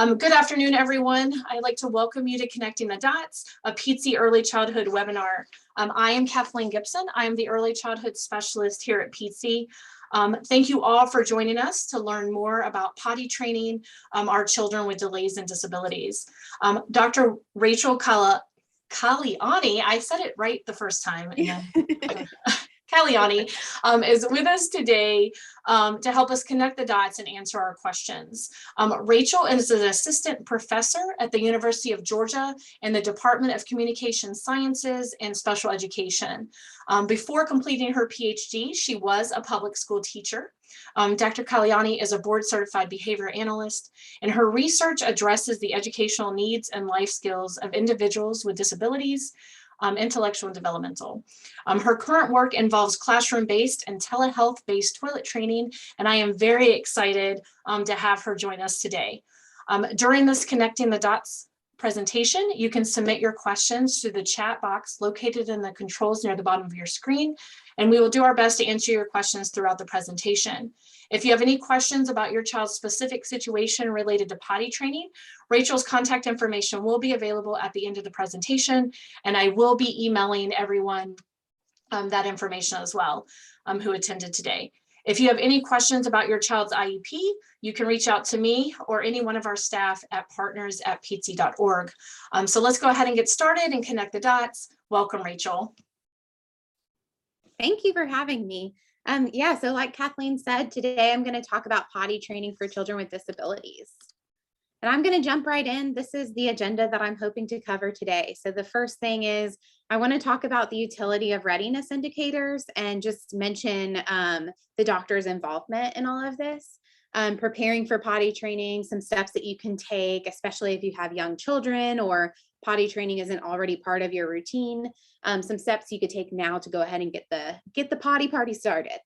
Good afternoon, everyone. I'd like to welcome you to Connecting the Dots, a PTSI Early Childhood webinar. I am Kathleen Gibson. I am the Early Childhood Specialist here at PTSI. Thank you all for joining us to learn more about potty training our children with delays and disabilities. Dr. Rachel Caliani, I said it right the first time, and then Caliani is with us today to help us connect the dots and answer our questions. Rachel is an assistant professor at the University of Georgia in the Department of Communication Sciences and Special Education. Before completing her PhD, she was a public school teacher. Dr. Caliani is a board certified behavior analyst, and her research addresses the educational needs and life skills of individuals with disabilities, intellectual and developmental. Her current work involves classroom-based and telehealth-based toilet training, and I am very excited to have her join us today. During this Connecting the Dots presentation, you can submit your questions through the chat box located in the controls near the bottom of your screen, and we will do our best to answer your questions throughout the presentation. If you have any questions about your child's specific situation related to potty training, Rachel's contact information will be available at the end of the presentation, and I will be emailing everyone that information as well who attended today. If you have any questions about your child's IEP, you can reach out to me or any one of our staff at partners@ptsi.org. So let's go ahead and get started and connect the dots. Welcome, Rachel. Thank you for having me. So like Kathleen said, today I'm going to talk about potty training for children with disabilities. And I'm going to jump right in. This is the agenda that I'm hoping to cover today. So the first thing is I want to talk about the utility of readiness indicators and just mention the doctor's involvement in all of this. Preparing for potty training, some steps that you can take, especially if you have young children or potty training isn't already part of your routine. Some steps you could take now to go ahead and get the potty party started.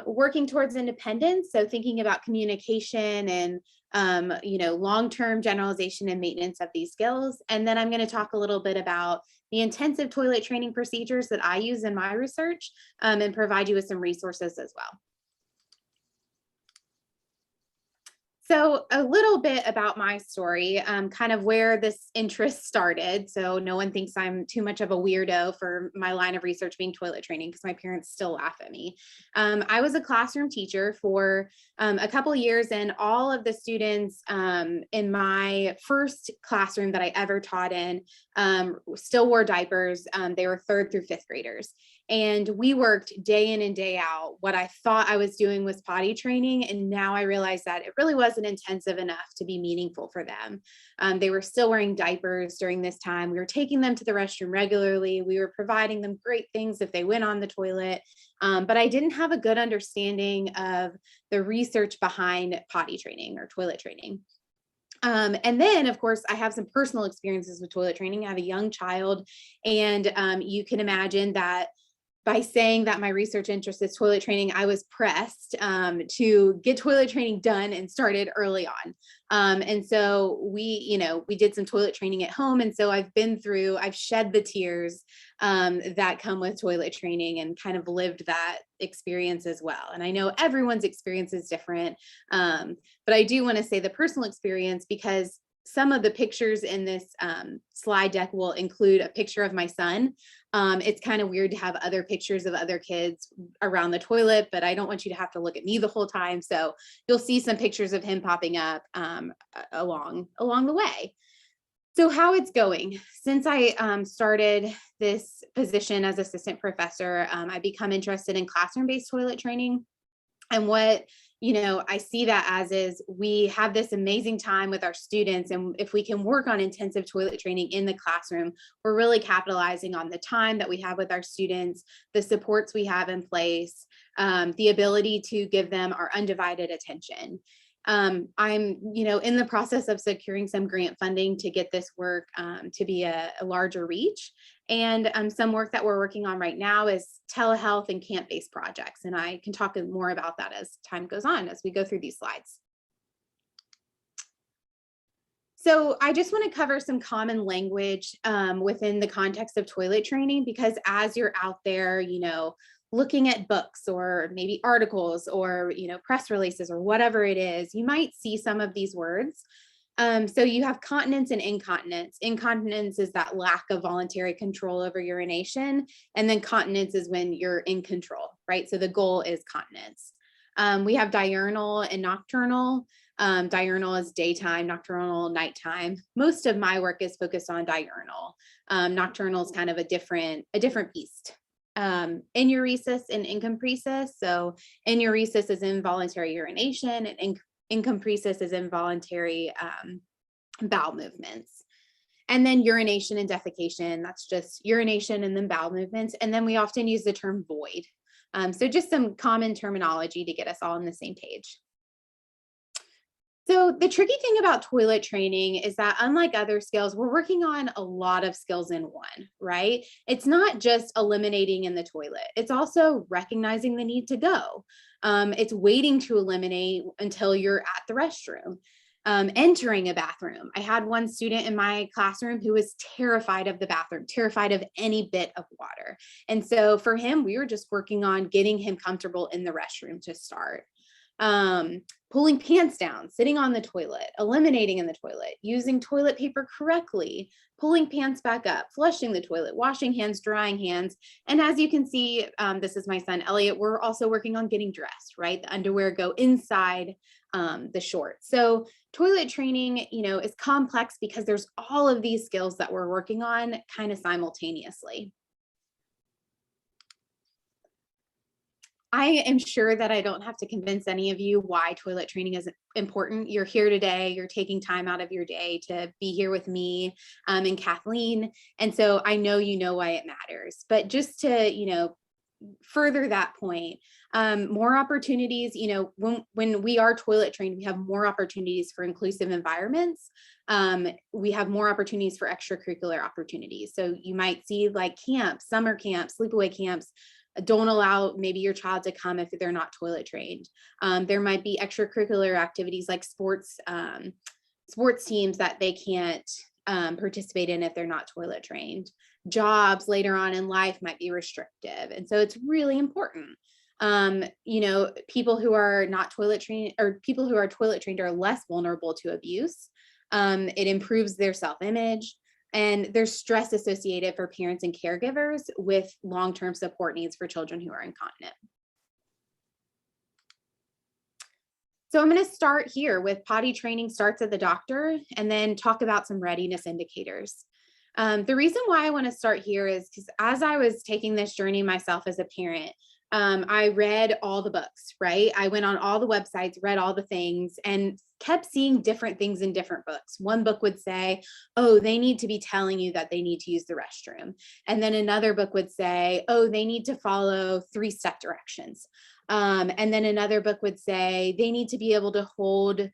Working towards independence, so thinking about communication and long-term generalization and maintenance of these skills. And then I'm going to talk a little bit about the intensive toilet training procedures that I use in my research and provide you with some resources as well. So a little bit about my story, kind of where this interest started. So no one thinks I'm too much of a weirdo for my line of research being toilet training, because my parents still laugh at me. I was a classroom teacher for a couple of years, and all of the students in my first classroom that I ever taught in still wore diapers. They were 3rd through 5th graders. And we worked day in and day out. What I thought I was doing was potty training. And now I realize that it really wasn't intensive enough to be meaningful for them. They were still wearing diapers during this time. We were taking them to the restroom regularly. We were providing them great things if they went on the toilet. But I didn't have a good understanding of the research behind potty training or toilet training. And then, of course, I have some personal experiences with toilet training. I have a young child, and you can imagine that by saying that my research interest is toilet training, I was pressed to get toilet training done and started early on. And so we did some toilet training at home. And so I've shed the tears that come with toilet training and kind of lived that experience as well. And I know everyone's experience is different, but I do want to say the personal experience, because some of the pictures in this slide deck will include a picture of my son. It's kind of weird to have other pictures of other kids around the toilet, but I don't want you to have to look at me the whole time. So you'll see some pictures of him popping up along the way. So how it's going. Since I started this position as assistant professor, I become interested in classroom-based toilet training. And what I see that as is we have this amazing time with our students. And if we can work on intensive toilet training in the classroom, we're really capitalizing on the time that we have with our students, the supports we have in place, the ability to give them our undivided attention. I'm, in the process of securing some grant funding to get this work to be a larger reach. And some work that we're working on right now is telehealth and camp-based projects. And I can talk more about that as time goes on, as we go through these slides. So I just want to cover some common language within the context of toilet training, because as you're out there, looking at books or maybe articles or, press releases or whatever it is, you might see some of these words. So you have continence and incontinence. Incontinence is that lack of voluntary control over urination. And then continence is when you're in control, right? So the goal is continence. We have diurnal and nocturnal. Diurnal is daytime, nocturnal, nighttime. Most of my work is focused on diurnal. Nocturnal is kind of a different beast. Enuresis and incompresis. So enuresis is involuntary urination, and incompresis is involuntary bowel movements. And then urination and defecation, that's just urination and then bowel movements. And then we often use the term void. So just some common terminology to get us all on the same page. So the tricky thing about toilet training is that unlike other skills, we're working on a lot of skills in one, right? It's not just eliminating in the toilet. It's also recognizing the need to go. It's waiting to eliminate until you're at the restroom. Entering a bathroom. I had one student in my classroom who was terrified of the bathroom, terrified of any bit of water. And so for him, we were just working on getting him comfortable in the restroom to start. Pulling pants down, sitting on the toilet, eliminating in the toilet, using toilet paper correctly, pulling pants back up, flushing the toilet, washing hands, drying hands. And as you can see, this is my son, Elliot, we're also working on getting dressed, right? The underwear go inside the shorts. So toilet training, is complex because there's all of these skills that we're working on kind of simultaneously. I am sure that I don't have to convince any of you why toilet training is important. You're here today, you're taking time out of your day to be here with me and Kathleen. And so I know you know why it matters, but just to, further that point, more opportunities, when we are toilet trained, we have more opportunities for inclusive environments. We have more opportunities for extracurricular opportunities. So you might see like camps, summer camps, sleepaway camps. Don't allow maybe your child to come if they're not toilet trained. There might be extracurricular activities like sports teams that they can't participate in if they're not toilet trained. Jobs later on in life might be restrictive. And so it's really important. People who are not toilet trained or people who are toilet trained are less vulnerable to abuse. It improves their self-image. And there's stress associated for parents and caregivers with long-term support needs for children who are incontinent. So I'm going to start here with potty training starts at the doctor and then talk about some readiness indicators. The reason why I want to start here is because as I was taking this journey myself as a parent, I read all the books, right? I went on all the websites, read all the things, and kept seeing different things in different books. One book would say, oh, they need to be telling you that they need to use the restroom. And then another book would say, oh, they need to follow 3-step directions. And then another book would say they need to be able to hold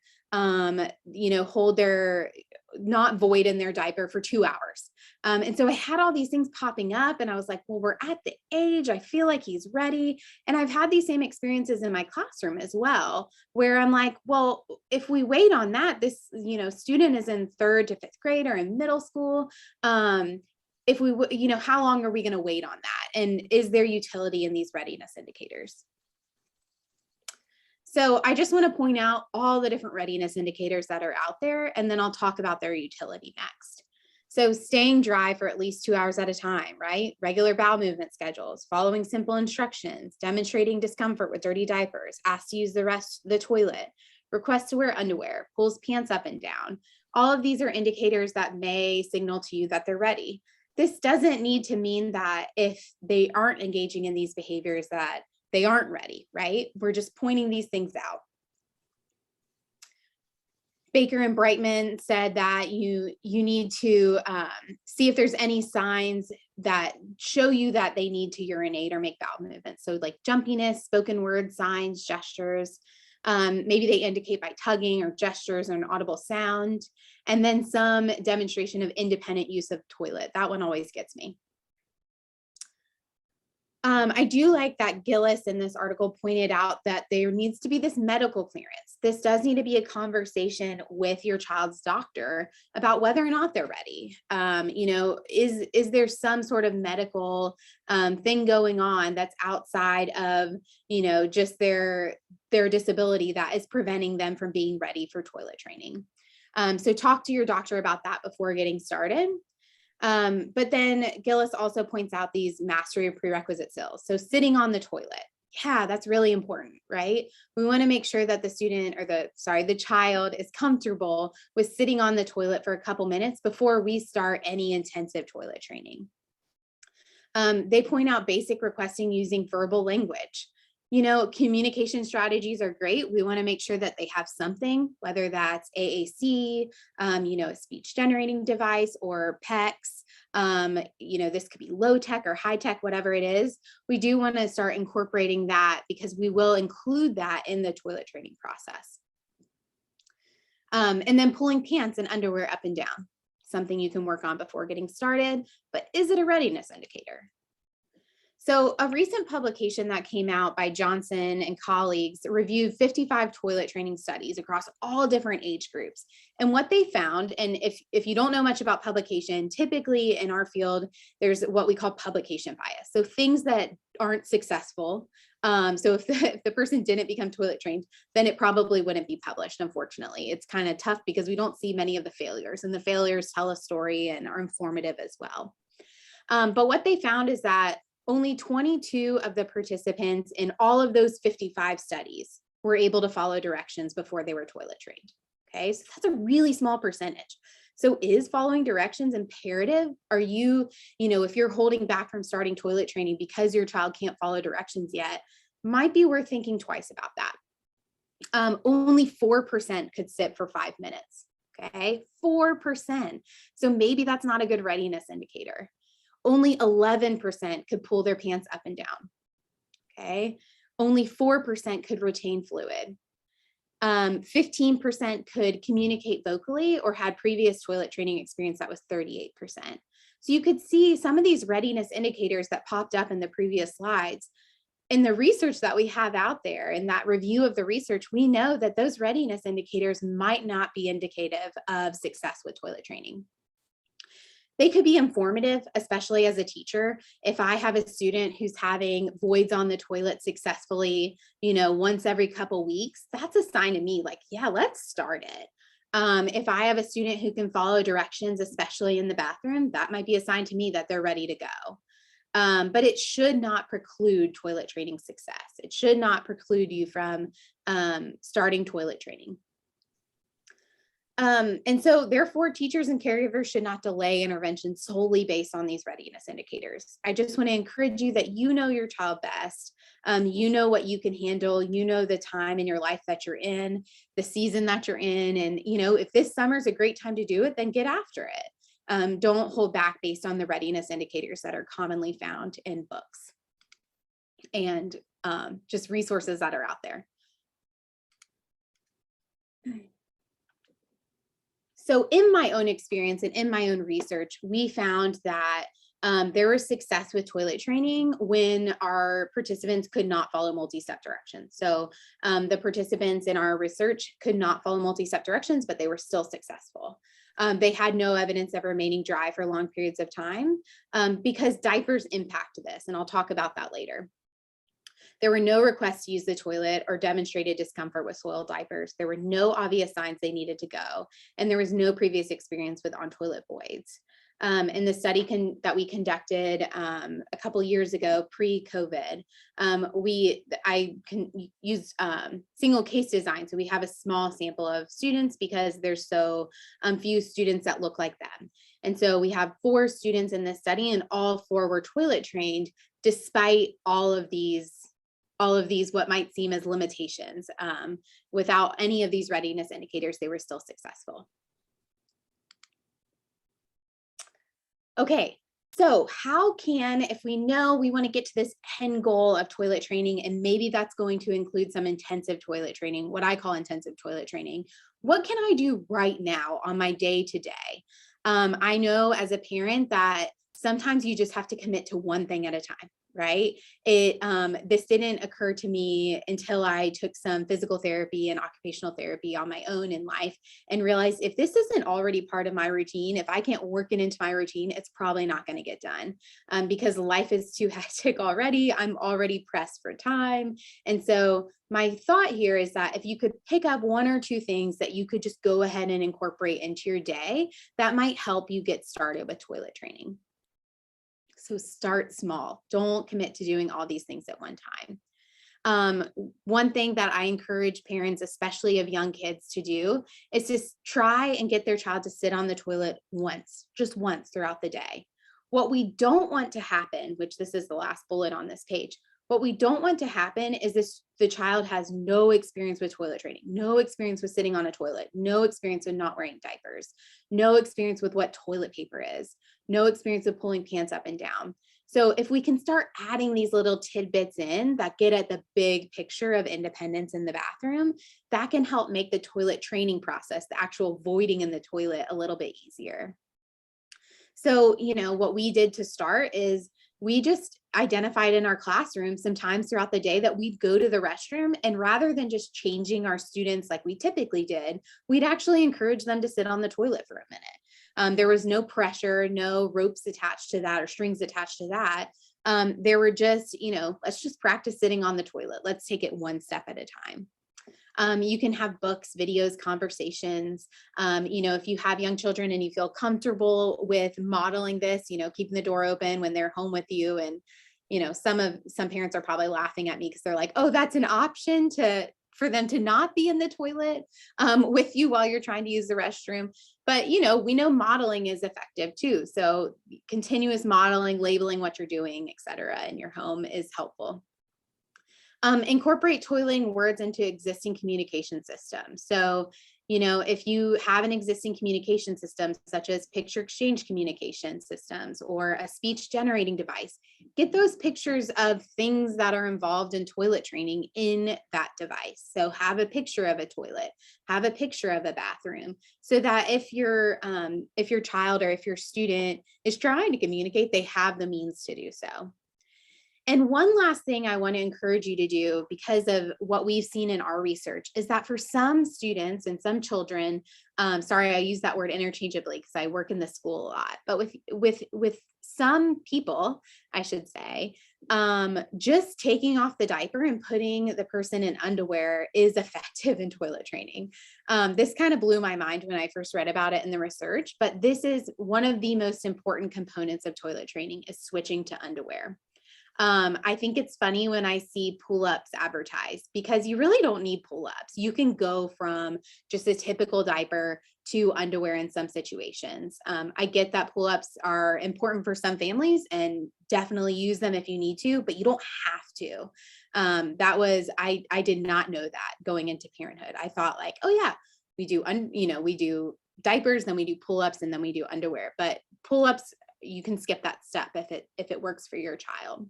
their not void in their diaper for 2 hours. And so I had all these things popping up and I was like, well, we're at the age, I feel like he's ready. And I've had these same experiences in my classroom as well, where I'm like, well, if we wait on that, this, student is in 3rd to 5th grade or in middle school. If we, how long are we going to wait on that? And is there utility in these readiness indicators? So I just want to point out all the different readiness indicators that are out there, and then I'll talk about their utility next. So staying dry for at least 2 hours at a time, right? Regular bowel movement schedules, following simple instructions, demonstrating discomfort with dirty diapers, asked to use the toilet, request to wear underwear, pulls pants up and down. All of these are indicators that may signal to you that they're ready. This doesn't need to mean that if they aren't engaging in these behaviors that they aren't ready, right? We're just pointing these things out. Baker and Brightman said that you need to see if there's any signs that show you that they need to urinate or make bowel movements. So like jumpiness, spoken word signs, gestures. Maybe they indicate by tugging or gestures or an audible sound. And then some demonstration of independent use of toilet. That one always gets me. I do like that Gillis in this article pointed out that there needs to be this medical clearance. This does need to be a conversation with your child's doctor about whether or not they're ready. Is there some sort of medical thing going on that's outside of, just their disability that is preventing them from being ready for toilet training? So talk to your doctor about that before getting started. But then Gillis also points out these mastery of prerequisite skills. So sitting on the toilet. Yeah, that's really important, right? We want to make sure that the child is comfortable with sitting on the toilet for a couple minutes before we start any intensive toilet training. They point out basic requesting using verbal language. Communication strategies are great. We want to make sure that they have something, whether that's AAC, a speech generating device, or PECS. This could be low tech or high tech, whatever it is. We do want to start incorporating that because we will include that in the toilet training process. And then pulling pants and underwear up and down, something you can work on before getting started, but is it a readiness indicator? So a recent publication that came out by Johnson and colleagues reviewed 55 toilet training studies across all different age groups. And what they found, and if you don't know much about publication, typically in our field, there's what we call publication bias. So things that aren't successful. So if the person didn't become toilet trained, then it probably wouldn't be published, unfortunately. It's kind of tough because we don't see many of the failures, and the failures tell a story and are informative as well. But what they found is that only 22 of the participants in all of those 55 studies were able to follow directions before they were toilet trained. Okay, so that's a really small percentage. So is following directions imperative? Are you, if you're holding back from starting toilet training because your child can't follow directions yet, might be worth thinking twice about that. Only 4% could sit for 5 minutes. Okay, 4%. So maybe that's not a good readiness indicator. Only 11% could pull their pants up and down. Okay, only 4% could retain fluid. 15% could communicate vocally or had previous toilet training experience. That was 38%. So you could see some of these readiness indicators that popped up in the previous slides. In the research that we have out there, in that review of the research, we know that those readiness indicators might not be indicative of success with toilet training. They could be informative, especially as a teacher. If I have a student who's having voids on the toilet successfully, once every couple weeks, that's a sign to me like, yeah, let's start it. If I have a student who can follow directions, especially in the bathroom, that might be a sign to me that they're ready to go. But it should not preclude toilet training success. It should not preclude you from starting toilet training. And so therefore, teachers and caregivers should not delay intervention solely based on these readiness indicators. I just want to encourage you that you know your child best. You know what you can handle. You know the time in your life that you're in, the season that you're in. And, if this summer is a great time to do it, then get after it. Don't hold back based on the readiness indicators that are commonly found in books and just resources that are out there. So in my own experience and in my own research, we found that there was success with toilet training when our participants could not follow multi-step directions. So the participants in our research could not follow multi-step directions, but they were still successful. They had no evidence of remaining dry for long periods of time because diapers impact this, and I'll talk about that later. There were no requests to use the toilet or demonstrated discomfort with soiled diapers. There were no obvious signs they needed to go, and there was no previous experience with on-toilet voids. In the study that we conducted a couple years ago, pre-COVID, I can use single case design. So we have a small sample of students because there's so few students that look like them. And so we have 4 students in this study, and all 4 were toilet trained despite all of these what might seem as limitations. Without any of these readiness indicators, they were still successful. Okay, so how can, if we know we want to get to this end goal of toilet training, and maybe that's going to include some intensive toilet training, what I call intensive toilet training, what can I do right now on my day-to-day? I know as a parent that sometimes you just have to commit to one thing at a time, right? This didn't occur to me until I took some physical therapy and occupational therapy on my own in life and realized if this isn't already part of my routine, if I can't work it into my routine, it's probably not going to get done, because life is too hectic already. I'm already pressed for time. And so my thought here is that if you could pick up one or two things that you could just go ahead and incorporate into your day, that might help you get started with toilet training. So start small. Don't commit to doing all these things at one time. One thing that I encourage parents, especially of young kids, to do is just try and get their child to sit on the toilet once, just once throughout the day. What we don't want to happen, which this is the last bullet on this page, what we don't want to happen is the child has no experience with toilet training, no experience with sitting on a toilet, no experience with not wearing diapers, no experience with what toilet paper is, no experience with pulling pants up and down. So if we can start adding these little tidbits in that get at the big picture of independence in the bathroom, that can help make the toilet training process, the actual voiding in the toilet, a little bit easier. So, what we did to start is we just identified in our classroom sometimes throughout the day that we'd go to the restroom, and rather than just changing our students like we typically did, we'd actually encourage them to sit on the toilet for a minute. There was no pressure, no ropes attached to that or strings attached to that. There were just, let's just practice sitting on the toilet. Let's take it one step at a time. You can have books, videos, conversations. If you have young children and you feel comfortable with modeling this, keeping the door open when they're home with you. And, some parents are probably laughing at me because they're like, oh, that's an option for them to not be in the toilet with you while you're trying to use the restroom. But, we know modeling is effective too. So continuous modeling, labeling what you're doing, et cetera, in your home is helpful. Incorporate toileting words into existing communication systems. So, if you have an existing communication system, such as picture exchange communication systems or a speech generating device, get those pictures of things that are involved in toilet training in that device. So have a picture of a toilet, have a picture of a bathroom, so that if your child or if your student is trying to communicate, they have the means to do so. And one last thing I want to encourage you to do, because of what we've seen in our research, is that for some students and some children, sorry, I use that word interchangeably because I work in the school a lot, but with some people, I should say, just taking off the diaper and putting the person in underwear is effective in toilet training. This kind of blew my mind when I first read about it in the research, but this is one of the most important components of toilet training, is switching to underwear. I think it's funny when I see pull-ups advertised, because you really don't need pull-ups. You can go from just a typical diaper to underwear in some situations. I get that pull-ups are important for some families and definitely use them if you need to, but you don't have to. I did not know that going into parenthood. I thought like, oh yeah, we do diapers, then we do pull-ups, and then we do underwear. But pull-ups, you can skip that step if it works for your child.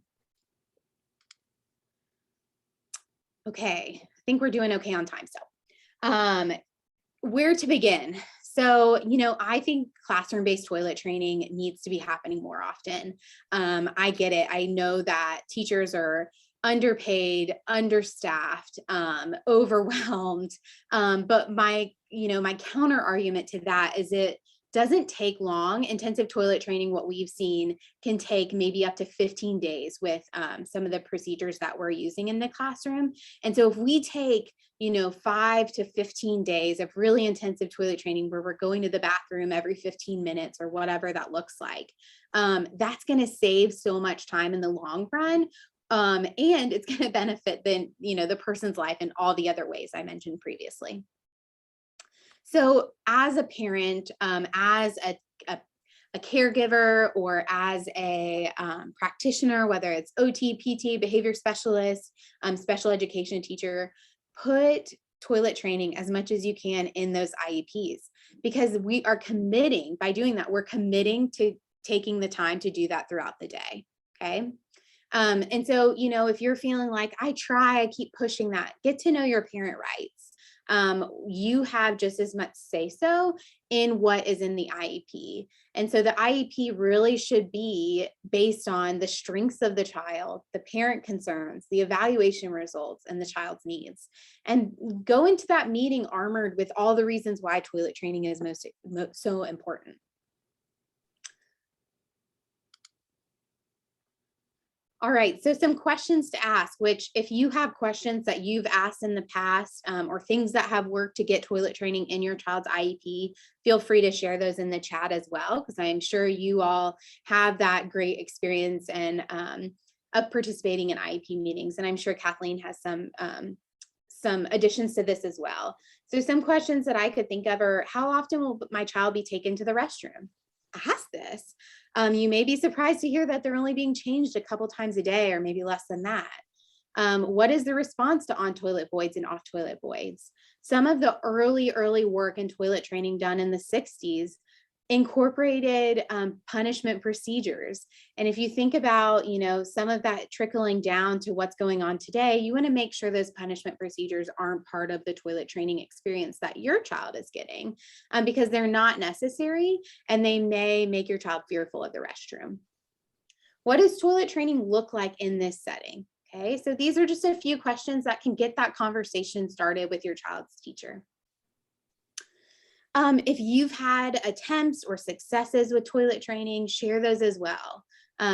Okay, I think we're doing okay on time. So, where to begin? So, I think classroom-based toilet training needs to be happening more often. I get it. I know that teachers are underpaid, understaffed, overwhelmed. But my counter argument to that is it doesn't take long. Intensive toilet training, what we've seen, can take maybe up to 15 days with some of the procedures that we're using in the classroom. And so if we take 5 to 15 days of really intensive toilet training where we're going to the bathroom every 15 minutes or whatever that looks like, that's going to save so much time in the long run. And it's going to benefit the person's life in all the other ways I mentioned previously. So as a parent, as a caregiver, or as a practitioner, whether it's OT, PT, behavior specialist, special education teacher, put toilet training as much as you can in those IEPs, because we are committing, by doing that, we're committing to taking the time to do that throughout the day. Okay. And so, if you're feeling like I keep pushing that, get to know your parent rights. you have just as much say-so in what is in the IEP. And so the IEP really should be based on the strengths of the child, the parent concerns, the evaluation results, and the child's needs. And go into that meeting armored with all the reasons why toilet training is so important. All right, so some questions to ask, which if you have questions that you've asked in the past or things that have worked to get toilet training in your child's IEP, feel free to share those in the chat as well, because I'm sure you all have that great experience and of participating in IEP meetings. And I'm sure Kathleen has some additions to this as well. So some questions that I could think of are, how often will my child be taken to the restroom? Ask this. You may be surprised to hear that they're only being changed a couple times a day or maybe less than that. What is the response to on-toilet voids and off-toilet voids? Some of the early work in toilet training done in the 60s incorporated punishment procedures. And if you think about, some of that trickling down to what's going on today, you want to make sure those punishment procedures aren't part of the toilet training experience that your child is getting, because they're not necessary and they may make your child fearful of the restroom. What does toilet training look like in this setting? Okay, so these are just a few questions that can get that conversation started with your child's teacher. If you've had attempts or successes with toilet training, share those as well.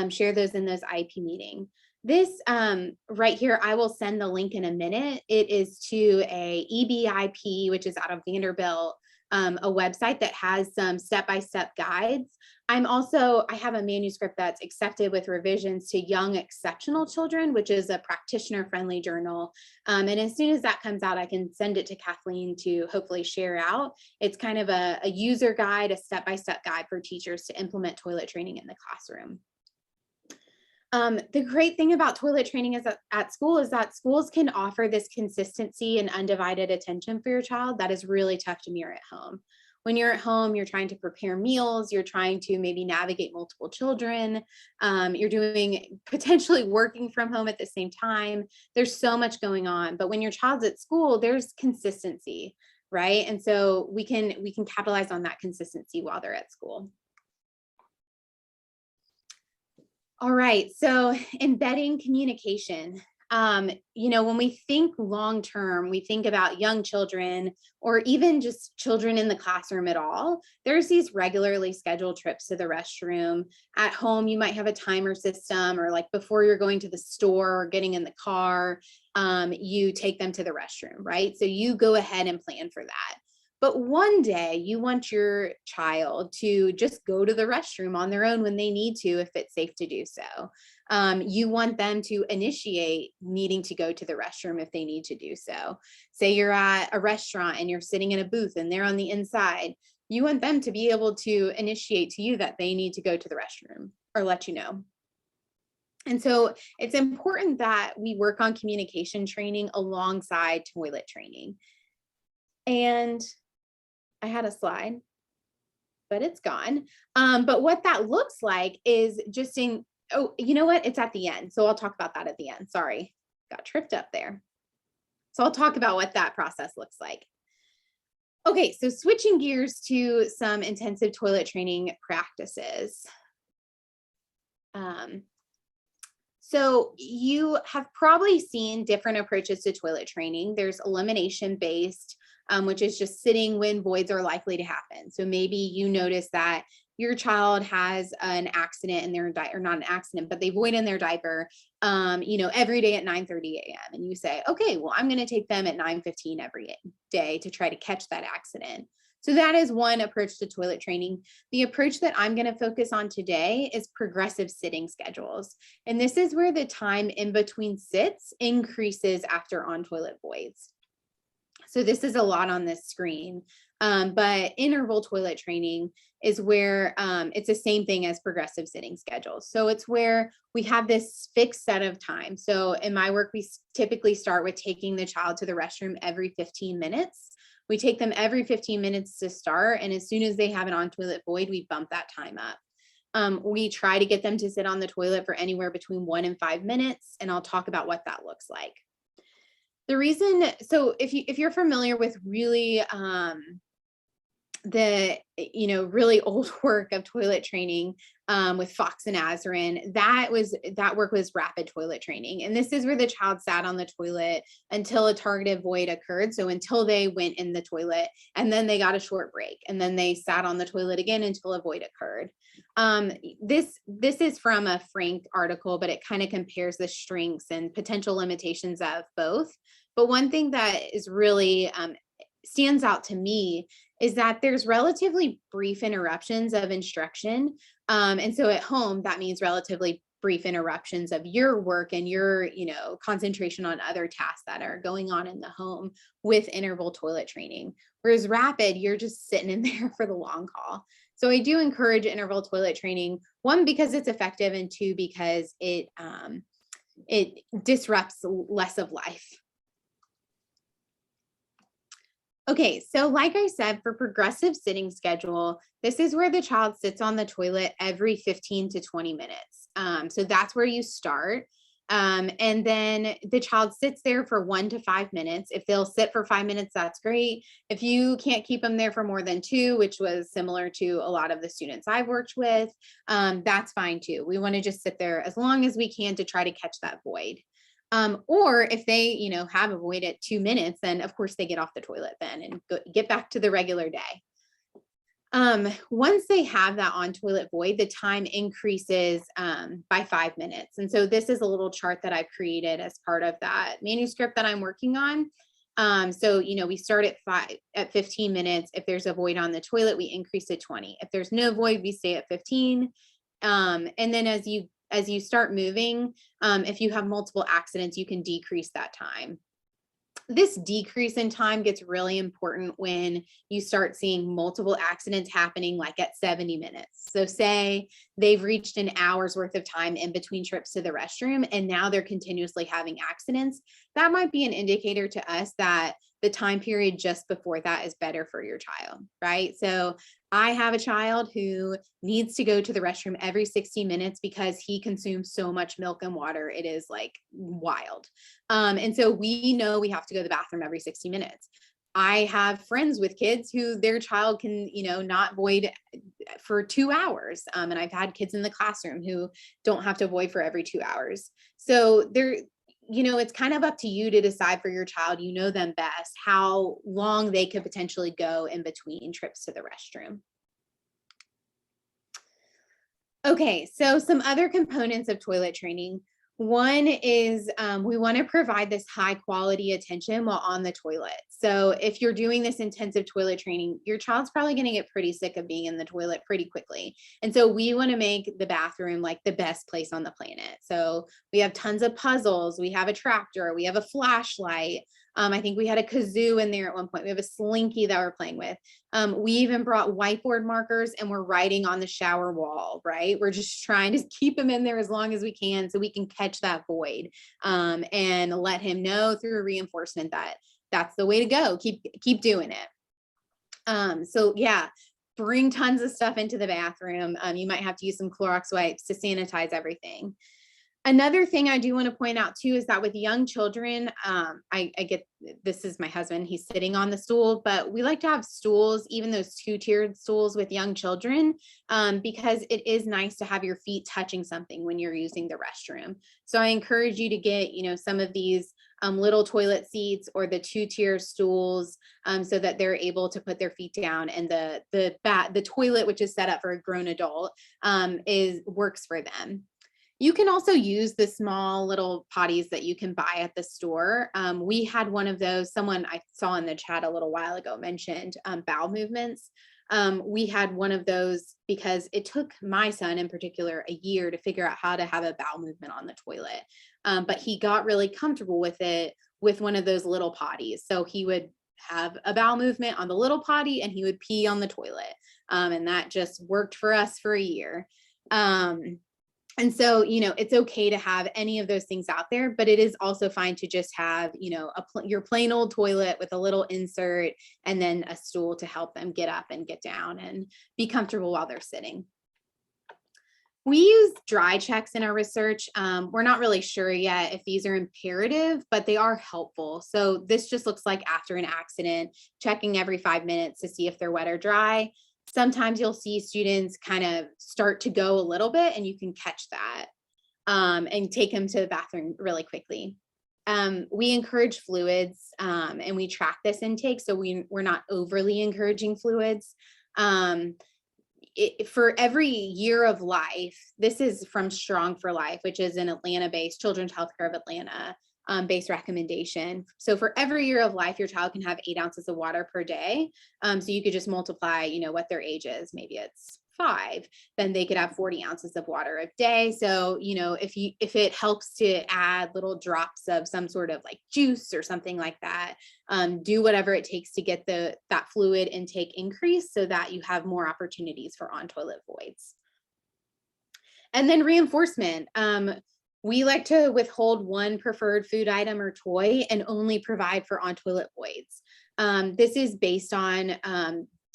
Share those in those IEP meeting. This right here, I will send the link in a minute. It is to a EBIP, which is out of Vanderbilt, a website that has some step-by-step guides. I have a manuscript that's accepted with revisions to Young Exceptional Children, which is a practitioner-friendly journal. And as soon as that comes out, I can send it to Kathleen to hopefully share out. It's kind of a user guide, a step-by-step guide for teachers to implement toilet training in the classroom. The great thing about toilet training at school is that schools can offer this consistency and undivided attention for your child that is really tough to mirror at home. When you're at home, you're trying to prepare meals, you're trying to maybe navigate multiple children, you're doing potentially working from home at the same time. There's so much going on, but when your child's at school, there's consistency, right? And so we can capitalize on that consistency while they're at school. All right, so embedding communication. When we think long-term, we think about young children or even just children in the classroom at all. There's these regularly scheduled trips to the restroom. At home, you might have a timer system, or like before you're going to the store or getting in the car, you take them to the restroom, right? So you go ahead and plan for that. But one day you want your child to just go to the restroom on their own when they need to, if it's safe to do so. You want them to initiate needing to go to the restroom if they need to do so. Say you're at a restaurant and you're sitting in a booth and they're on the inside. You want them to be able to initiate to you that they need to go to the restroom or let you know. And so it's important that we work on communication training alongside toilet training. And I had a slide, but it's gone. But what that looks like is just you know what? It's at the end. So I'll talk about that at the end. Sorry, got tripped up there. So I'll talk about what that process looks like. Okay, so switching gears to some intensive toilet training practices. So you have probably seen different approaches to toilet training. There's elimination-based, which is just sitting when voids are likely to happen. So maybe you notice that your child has an accident in their diaper, or not an accident, but they void in their diaper, every day at 9:30 a.m. And you say, okay, well, I'm going to take them at 9:15 every day to try to catch that accident. So that is one approach to toilet training. The approach that I'm going to focus on today is progressive sitting schedules. And this is where the time in between sits increases after on-toilet voids. So this is a lot on this screen, but interval toilet training is where it's the same thing as progressive sitting schedules. So it's where we have this fixed set of time. So in my work, we typically start with taking the child to the restroom every 15 minutes. We take them every 15 minutes to start. And as soon as they have an on-toilet void, we bump that time up. We try to get them to sit on the toilet for anywhere between 1 and 5 minutes. And I'll talk about what that looks like. The reason, so if you're familiar with really the really old work of toilet training with Fox and Azarin, that work was rapid toilet training, and this is where the child sat on the toilet until a targeted void occurred, so until they went in the toilet, and then they got a short break, and then they sat on the toilet again until a void occurred. This is from a Frank article, but it kind of compares the strengths and potential limitations of both. But one thing that is really stands out to me is that there's relatively brief interruptions of instruction. And so at home, that means relatively brief interruptions of your work and your, concentration on other tasks that are going on in the home with interval toilet training. Whereas rapid, you're just sitting in there for the long haul. So I do encourage interval toilet training, one, because it's effective, and two, because it disrupts less of life. Okay, so like I said, for progressive sitting schedule, this is where the child sits on the toilet every 15 to 20 minutes. So that's where you start. And then the child sits there for 1 to 5 minutes. If they'll sit for 5 minutes, that's great. If you can't keep them there for more than 2, which was similar to a lot of the students I've worked with, that's fine too. We want to just sit there as long as we can to try to catch that void. Or if they, have a void at 2 minutes, then of course they get off the toilet then and get back to the regular day. Once they have that on toilet void, the time increases by 5 minutes. And so this is a little chart that I've created as part of that manuscript that I'm working on. So, we start at 15 minutes. If there's a void on the toilet, we increase to 20. If there's no void, we stay at 15. And then as you start moving, if you have multiple accidents, you can decrease that time. This decrease in time gets really important when you start seeing multiple accidents happening, like at 70 minutes. So say they've reached an hour's worth of time in between trips to the restroom, and now they're continuously having accidents. That might be an indicator to us that the time period just before that is better for your child, right? So I have a child who needs to go to the restroom every 60 minutes because he consumes so much milk and water. It is like wild. And so we know we have to go to the bathroom every 60 minutes. I have friends with kids who their child can, not void for 2 hours. And I've had kids in the classroom who don't have to void for every 2 hours. So it's kind of up to you to decide for your child, them best, how long they could potentially go in between trips to the restroom. Okay, so some other components of toilet training. One is we want to provide this high quality attention while on the toilet. So if you're doing this intensive toilet training, your child's probably going to get pretty sick of being in the toilet pretty quickly. And so we want to make the bathroom like the best place on the planet. So we have tons of puzzles. We have a tractor. We have a flashlight. I think we had a kazoo in there at one point. We have a slinky that we're playing with. We even brought whiteboard markers and we're writing on the shower wall, right? We're just trying to keep him in there as long as we can so we can catch that void and let him know through reinforcement that that's the way to go. Keep doing it. So yeah, bring tons of stuff into the bathroom. You might have to use some Clorox wipes to sanitize everything. Another thing I do want to point out too is that with young children, I get, this is my husband, he's sitting on the stool, but we like to have stools, even those 2-tiered stools with young children, because it is nice to have your feet touching something when you're using the restroom. So I encourage you to get, some of these little toilet seats or the 2-tier stools so that they're able to put their feet down, and the toilet, which is set up for a grown adult, works for them. You can also use the small little potties that you can buy at the store. We had one of those, someone I saw in the chat a little while ago mentioned bowel movements. We had one of those because it took my son in particular a year to figure out how to have a bowel movement on the toilet. But he got really comfortable with it with one of those little potties. So he would have a bowel movement on the little potty and he would pee on the toilet. And that just worked for us for a year. And so, it's okay to have any of those things out there, but it is also fine to just have, your plain old toilet with a little insert and then a stool to help them get up and get down and be comfortable while they're sitting. We use dry checks in our research. We're not really sure yet if these are imperative, but they are helpful. So this just looks like after an accident, checking every 5 minutes to see if they're wet or dry. Sometimes you'll see students kind of start to go a little bit and you can catch that and take them to the bathroom really quickly. We encourage fluids and we track this intake. So we're not overly encouraging fluids. For every year of life, this is from Strong for Life, which is an Atlanta-based Children's Healthcare of Atlanta based recommendation. So for every year of life, your child can have 8 ounces of water per day. So you could just multiply, what their age is. Maybe it's 5, then they could have 40 ounces of water a day. So, if it helps to add little drops of some sort of like juice or something like that, do whatever it takes to get that fluid intake increase so that you have more opportunities for on-toilet voids. And then reinforcement. We like to withhold one preferred food item or toy and only provide for on-toilet voids. This is based on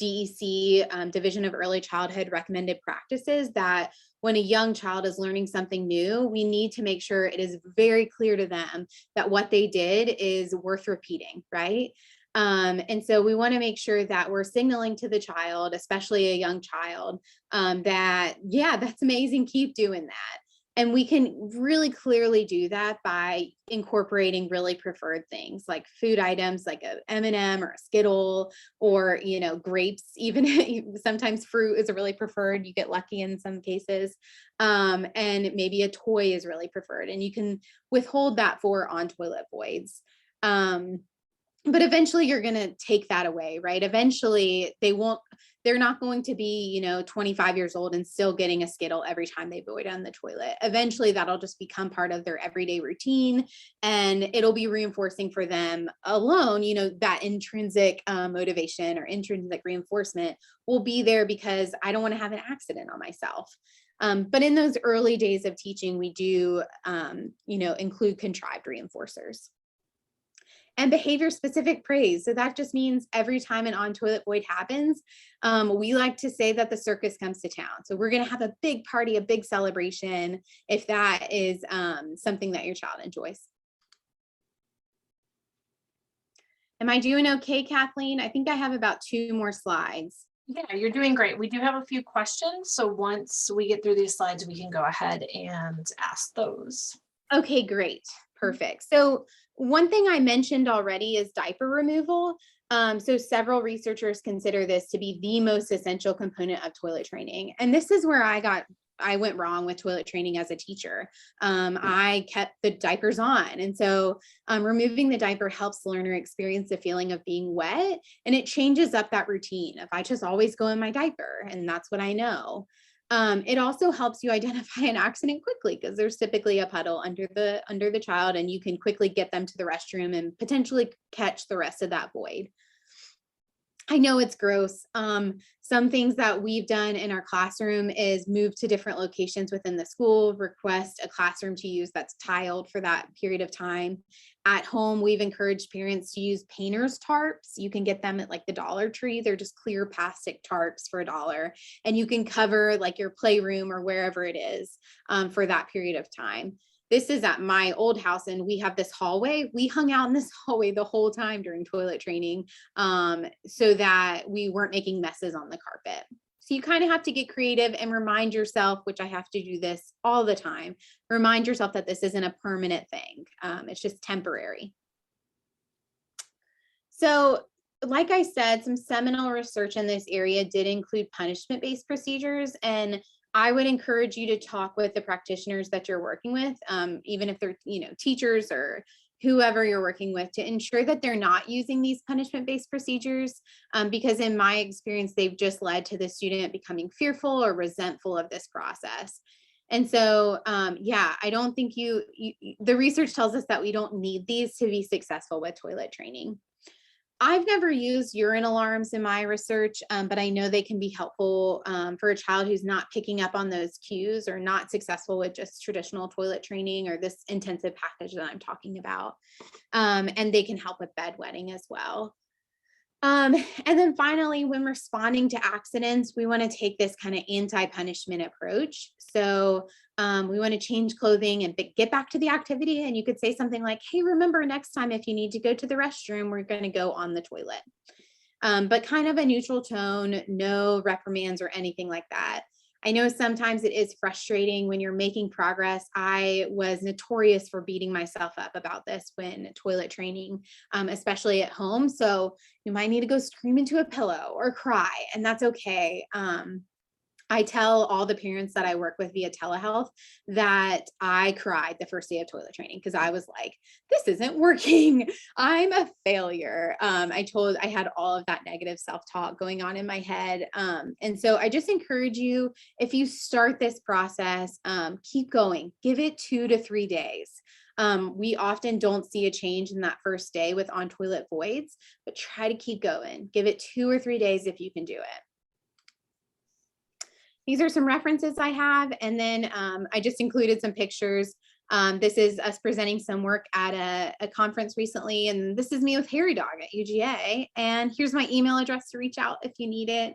DEC, Division of Early Childhood recommended practices that when a young child is learning something new, we need to make sure it is very clear to them that what they did is worth repeating, right? And so we want to make sure that we're signaling to the child, especially a young child, that, yeah, that's amazing, keep doing that. And we can really clearly do that by incorporating really preferred things like food items like a M&M or a Skittle or, grapes. Even sometimes fruit is a really preferred. You get lucky in some cases. And maybe a toy is really preferred. And you can withhold that for on-toilet voids. But eventually you're going to take that away, right? Eventually they're not going to be, 25 years old and still getting a Skittle every time they void on the toilet. Eventually that'll just become part of their everyday routine and it'll be reinforcing for them alone, that intrinsic motivation or intrinsic reinforcement will be there because I don't want to have an accident on myself. But in those early days of teaching, we do, include contrived reinforcers. And behavior specific praise. So that just means every time an on-toilet void happens, we like to say that the circus comes to town. So we're going to have a big party, a big celebration, if that is something that your child enjoys. Am I doing okay, Kathleen? I think I have about 2 more slides. Yeah, you're doing great. We do have a few questions. So once we get through these slides, we can go ahead and ask those. Okay, great. Perfect. So one thing I mentioned already is diaper removal. So several researchers consider this to be the most essential component of toilet training. And this is where I went wrong with toilet training as a teacher. I kept the diapers on. And so removing the diaper helps the learner experience the feeling of being wet. And it changes up that routine. If I just always go in my diaper and that's what I know. It also helps you identify an accident quickly because there's typically a puddle under the child and you can quickly get them to the restroom and potentially catch the rest of that void. I know it's gross. Some things that we've done in our classroom is move to different locations within the school, request a classroom to use that's tiled for that period of time. At home, we've encouraged parents to use painter's tarps. You can get them at like the Dollar Tree. They're just clear plastic tarps for $1. And you can cover like your playroom or wherever it is for that period of time. This is at my old house and we have this hallway. We hung out in this hallway the whole time during toilet training so that we weren't making messes on the carpet. So you kind of have to get creative and remind yourself, which I have to do this all the time, remind yourself that this isn't a permanent thing. It's just temporary. So like I said, some seminal research in this area did include punishment-based procedures, and I would encourage you to talk with the practitioners that you're working with, even if they're, teachers or whoever you're working with, to ensure that they're not using these punishment-based procedures, because in my experience, they've just led to the student becoming fearful or resentful of this process. And so, I don't think the research tells us that we don't need these to be successful with toilet training. I've never used urine alarms in my research, but I know they can be helpful for a child who's not picking up on those cues or not successful with just traditional toilet training or this intensive package that I'm talking about. And they can help with bedwetting as well. And then finally, when responding to accidents, we want to take this kind of anti-punishment approach. So we want to change clothing and get back to the activity. And you could say something like, hey, remember next time if you need to go to the restroom, we're going to go on the toilet. But kind of a neutral tone, no reprimands or anything like that. I know sometimes it is frustrating when you're making progress. I was notorious for beating myself up about this when toilet training, especially at home. So you might need to go scream into a pillow or cry, and that's okay. I tell all the parents that I work with via telehealth that I cried the first day of toilet training because I was like, this isn't working. I'm a failure. I had all of that negative self-talk going on in my head. And so I just encourage you, if you start this process, keep going, give it 2 to 3 days. We often don't see a change in that first day with on toilet voids, but try to keep going. Give it 2 or 3 days if you can do it. These are some references I have, and then I just included some pictures. This is us presenting some work at a conference recently, and this is me with Harry Dog at UGA. And here's my email address to reach out if you need it.